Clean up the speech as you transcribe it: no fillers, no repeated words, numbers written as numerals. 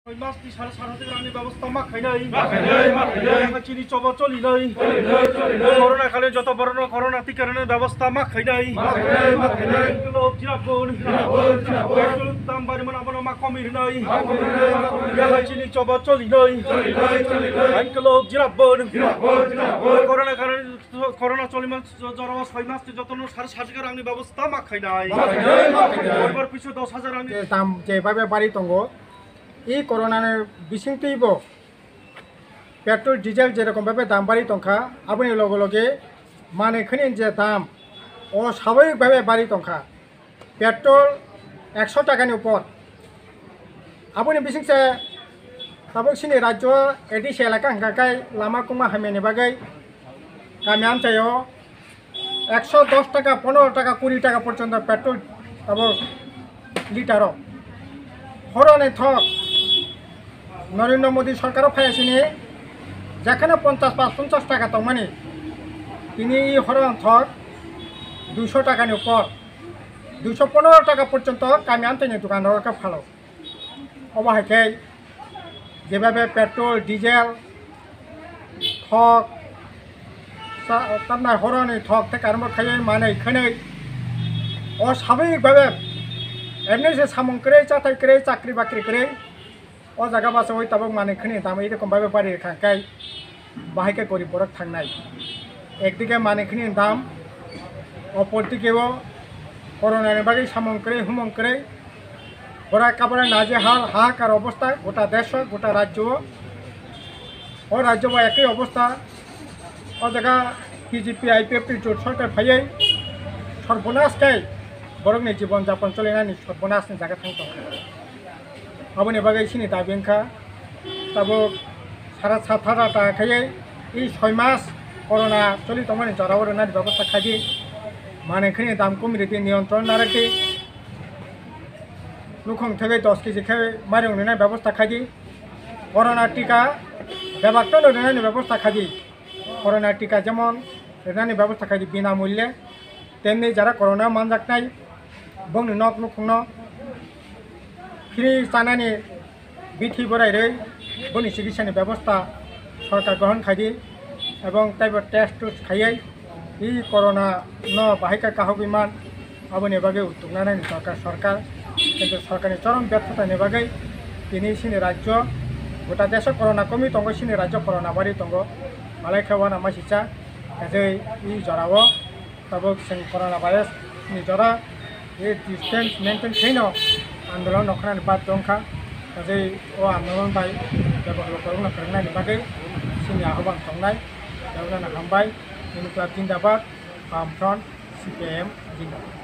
Masti সারাতে রানি ব্যবস্থা মাখাইনাই চিনি চবা চলিনাই করোনা কালে যত বড় করোনা টিকারণের ব্যবস্থা মাখাইনাই লোক জিরাবন দাম বাড়ি মানে আবার মা কমির নাই চিনি চবা চলিনাই লোক জিরাবন করোনা কালে করোনা চলিমান জ্বর 6 মাস যত 7.5 রানি ব্যবস্থা মাখাইনাই এবার পিছু 10,000 রানি দাম যেভাবে বাড়ি দङ এই করোনার বিশিংতেইব পেট্রোল ডিজেল যেরকমভাবে দাম বাড়ি দंखा আপনি লগে লগে মানেखिनि যে দাম অস্বাভাবিকভাবে বাড়ি দंखा পেট্রোল 100 টাকাनि উপর আপনি বিশিংसे তাবকसिनि राज्य एडिस एलाका हंगाकाय लामा कुमा हामेनि बागै गामि आमचायाव 110 টাকা 15 টাকা 20 টাকা পর্যন্ত পেট্রোল তাবক লিটারও হরনে থক নরেন্দ্র মোদী সরকারও ফাইয়াছিনি যেখানে 50 টাকা তমানি তিনি হরন থক 200 টাকানি উপর 215 টাকা পর্যন্ত কামি আনতেনি দোকানদারকে ফালো অবহাইকে যেভাবে পেট্রোল ডিজেল থক তার হরনে থক থেকে আরম্ভ খাই মানে এখানে অস্বাভাবিকভাবে এমনি যে সামং করে চাতাই করে চাকরি বাকরি করে ও জায়গা বাসে ওই তাবক মানেखिनि দাম এইরকমভাবে বাড়ি খাঙ্কাই বাহাইকে গরিব বরক থাকনাই একদিকে মানেखिनि দাম অপরদিকেও করোনার বাগে সামং করে হুমং করে ওরা কাপড়ে নাজে হাহাকার অবস্থা গোটা দেশ গোটা রাজ্য ও রাজ্য বা একই অবস্থা ও জায়গা বিজেপি আইপিএফটি জোট সরকার ফাইয়াই সর্বনাশকাই বরংनि জীবন যাপন চলিनायनि সর্বনাশनि জায়গা থাকতো আবনি বাগে সিনি দাবিংখা তাবো সারা সাতারা টাকাयै এই 6 মাস করোনা চলি তমানি জরাবরনার ব্যবস্থা খাদি মানেखिनि দাম কমিয়ে নিয়ন্ত্রণ না রাখি লুখং থেকে 10 কেজি খাই মারিংনার ব্যবস্থা খাদি করোনা টিকা ব্যবস্থা লনানি ব্যবস্থা খাদি করোনা টিকা যেমন লনানি ব্যবস্থা খাদি বিনামূল্যে তেমনি যারা করোনা মানজাকনাই বংনি নক নুখংনো ফ্রি চানাनि বিথি বরাইरै বনি চিকিৎসাनि ব্যবস্থা সরকার গ্রহণ খাইদি এবং তাইব টেস্ট খাইयै এই করোনা ন বাহিকা কাহক বিমান আবনি বাগে উত্তরনানি সরকার কিন্তু সরকারি চরম ব্যর্থতা নেবাগৈ তিনি সিনি রাজ্য গোটা দেশ করোনা কমি দङ সিনি রাজ্য করোনা বাড়ি দङ মালাই খেওয়ানা মাসিচা কাজै এই জরাবো তাবক जों করোনা ভাইরাস नि जरा ये डिस्टेंस मेंटेन खाइनो आंदोलन नखरानि बाद दंखा काजै ओ आंदोलन बाय बेबहार करना करनानि बागै सिनि आह्वान खालामनाय बेवना हामबाय इनक्लाब जिंदाबाद वामफ्रन्ट CPIM जिंदाबाद।